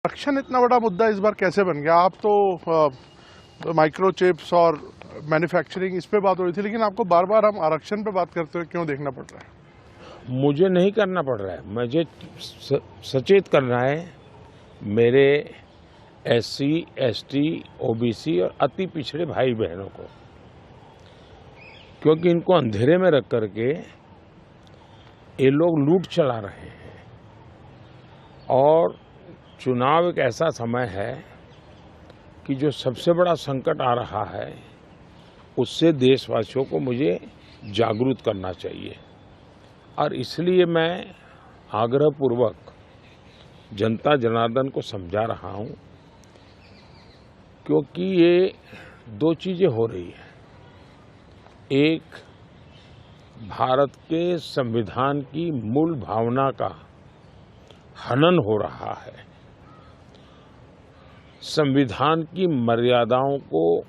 आरक्षण इतना बड़ा मुद्दा इस बार कैसे बन गया? आप तो माइक्रोचिप्स और मैन्युफैक्चरिंग इस पे बात हो रही थी, लेकिन आपको बार बार हम आरक्षण पे बात करते हुए क्यों देखना पड़ रहा है? मुझे नहीं करना पड़ रहा है, मुझे सचेत करना है मेरे SC, ST, OBC और अति पिछड़े भाई बहनों को, क्योंकि इनको अंधेरे में रख करके ये लोग लूट चला रहे हैं। और चुनाव एक ऐसा समय है कि जो सबसे बड़ा संकट आ रहा है उससे देशवासियों को मुझे जागरूक करना चाहिए। और इसलिए मैं आग्रहपूर्वक जनता जनार्दन को समझा रहा हूं, क्योंकि ये दो चीजें हो रही हैं। एक, भारत के संविधान की मूल भावना का हनन हो रहा है, संविधान की मर्यादाओं को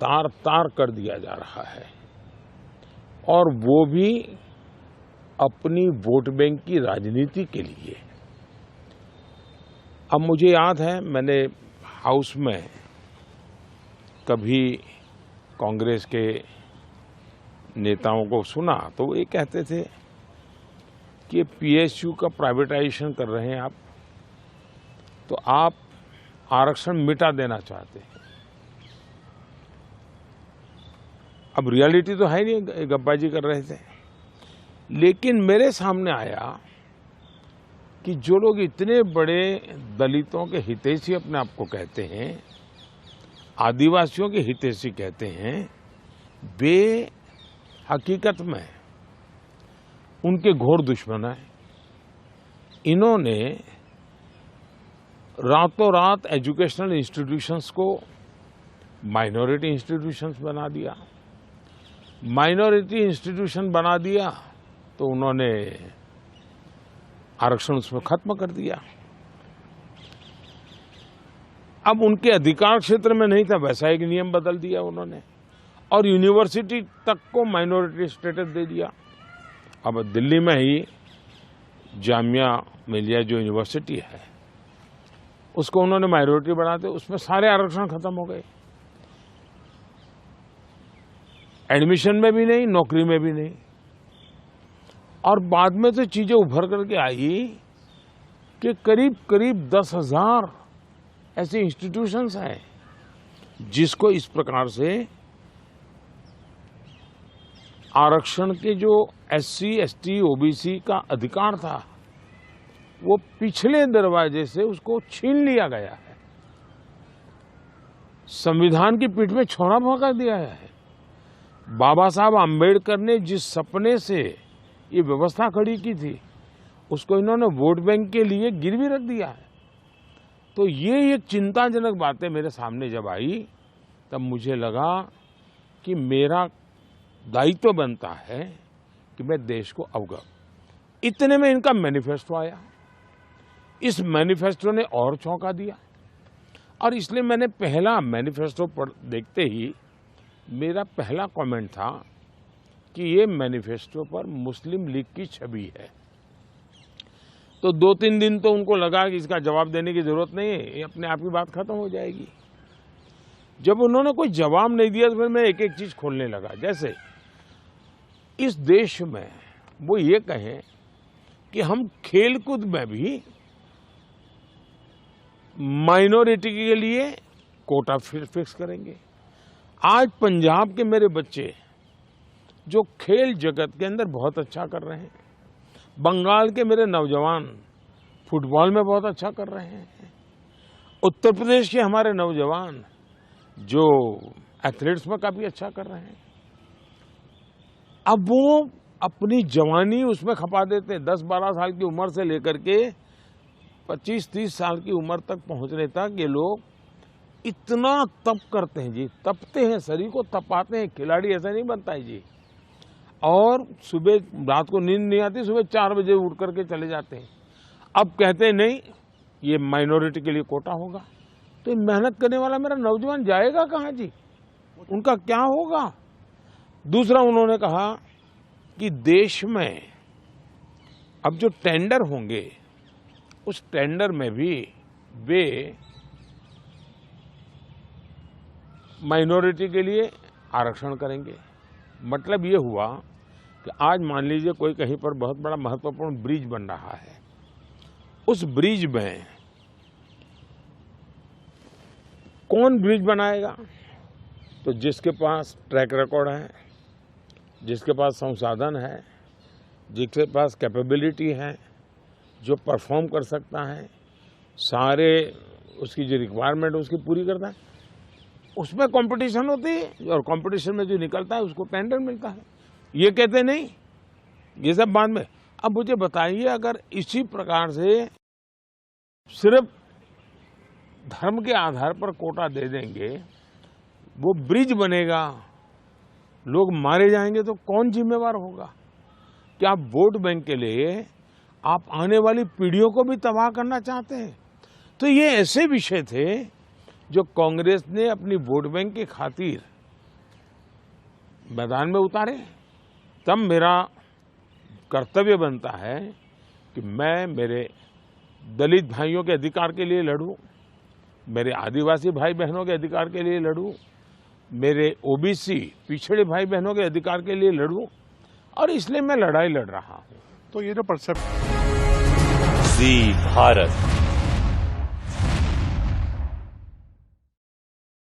तार तार कर दिया जा रहा है, और वो भी अपनी वोट बैंक की राजनीति के लिए। अब मुझे याद है, मैंने हाउस में कभी कांग्रेस के नेताओं को सुना तो वो ये कहते थे कि PSU का प्राइवेटाइजेशन कर रहे हैं आप, तो आप आरक्षण मिटा देना चाहते हैं। अब रियलिटी तो है नहीं, गप्पाजी कर रहे थे। लेकिन मेरे सामने आया कि जो लोग इतने बड़े दलितों के हितैषी अपने आप को कहते हैं, आदिवासियों के हितैषी कहते हैं, वे हकीकत में उनके घोर दुश्मन हैं। इन्होंने रातों रात एजुकेशनल इंस्टीट्यूशंस को माइनॉरिटी इंस्टीट्यूशंस बना दिया। माइनॉरिटी इंस्टीट्यूशन बना दिया तो उन्होंने आरक्षण उसमें खत्म कर दिया। अब उनके अधिकार क्षेत्र में नहीं था, वैसा एक नियम बदल दिया उन्होंने, और यूनिवर्सिटी तक को माइनॉरिटी स्टेटस दे दिया। अब दिल्ली में ही जामिया मिलिया जो यूनिवर्सिटी है, उसको उन्होंने माइनॉरिटी बना दिया, उसमें सारे आरक्षण खत्म हो गए। एडमिशन में भी नहीं, नौकरी में भी नहीं। और बाद में तो चीजें उभर करके आई कि करीब करीब 10,000 ऐसे इंस्टीट्यूशंस हैं जिसको इस प्रकार से आरक्षण के जो SC, ST, OBC का अधिकार था वो पिछले दरवाजे से उसको छीन लिया गया है, संविधान की पीठ में छोड़ा भोंका दिया है। बाबा साहब आम्बेडकर ने जिस सपने से ये व्यवस्था खड़ी की थी उसको इन्होंने वोट बैंक के लिए गिरवी रख दिया है। तो ये एक चिंताजनक बातें मेरे सामने जब आई तब मुझे लगा कि मेरा दायित्व बनता है कि मैं देश को अवगत। इतने में इनका मैनिफेस्टो आया। इस मैनिफेस्टो ने और चौंका दिया, और इसलिए मैंने पहला मैनिफेस्टो देखते ही मेरा पहला कमेंट था कि ये मैनिफेस्टो पर मुस्लिम लीग की छवि है। तो 2-3 दिन तो उनको लगा कि इसका जवाब देने की जरूरत नहीं है, ये अपने आप की बात खत्म हो जाएगी। जब उन्होंने कोई जवाब नहीं दिया तो फिर मैं एक एक चीज खोलने लगा। जैसे इस देश में वो ये कहें कि हम खेलकूद में भी माइनॉरिटी के लिए कोटा फिक्स करेंगे। आज पंजाब के मेरे बच्चे जो खेल जगत के अंदर बहुत अच्छा कर रहे हैं, बंगाल के मेरे नौजवान फुटबॉल में बहुत अच्छा कर रहे हैं, उत्तर प्रदेश के हमारे नौजवान जो एथलेट्स में काफी अच्छा कर रहे हैं, अब वो अपनी जवानी उसमें खपा देते हैं। 10-12 साल की उम्र से लेकर के 25-30 साल की उम्र तक पहुंचने तक ये लोग इतना तप करते हैं जी, तपते हैं, शरीर को तपाते हैं। खिलाड़ी ऐसा नहीं बनता है जी। और सुबह रात को नींद नहीं आती, सुबह 4 बजे उठ करके चले जाते हैं। अब कहते हैं नहीं ये माइनॉरिटी के लिए कोटा होगा, तो मेहनत करने वाला मेरा नौजवान जाएगा कहाँ जी, उनका क्या होगा? दूसरा उन्होंने कहा कि देश में अब जो टेंडर होंगे उस टेंडर में भी वे माइनॉरिटी के लिए आरक्षण करेंगे। मतलब ये हुआ कि आज मान लीजिए कोई कहीं पर बहुत बड़ा महत्वपूर्ण ब्रिज बन रहा है, उस ब्रिज में कौन ब्रिज बनाएगा? तो जिसके पास ट्रैक रिकॉर्ड है, जिसके पास संसाधन है, जिसके पास कैपेबिलिटी है, जो परफॉर्म कर सकता है, सारे उसकी जो रिक्वायरमेंट है उसकी पूरी करता है, उसमें कंपटीशन होती है और कंपटीशन में जो निकलता है उसको टेंडर मिलता है। ये कहते नहीं, ये सब बाद में। अब मुझे बताइए, अगर इसी प्रकार से सिर्फ धर्म के आधार पर कोटा दे देंगे, वो ब्रिज बनेगा, लोग मारे जाएंगे, तो कौन जिम्मेवार होगा? क्या आप वोट बैंक के लिए आप आने वाली पीढ़ियों को भी तबाह करना चाहते हैं? तो ये ऐसे विषय थे जो कांग्रेस ने अपनी वोट बैंक की खातिर मैदान में उतारे। तब मेरा कर्तव्य बनता है कि मैं मेरे दलित भाइयों के अधिकार के लिए लड़ूं, मेरे आदिवासी भाई बहनों के अधिकार के लिए लड़ूं, मेरे ओबीसी पिछड़े भाई बहनों के अधिकार के लिए लड़ूं, और इसलिए मैं लड़ाई लड़ रहा हूं। तो ये जो परसेप्ट जी भारत।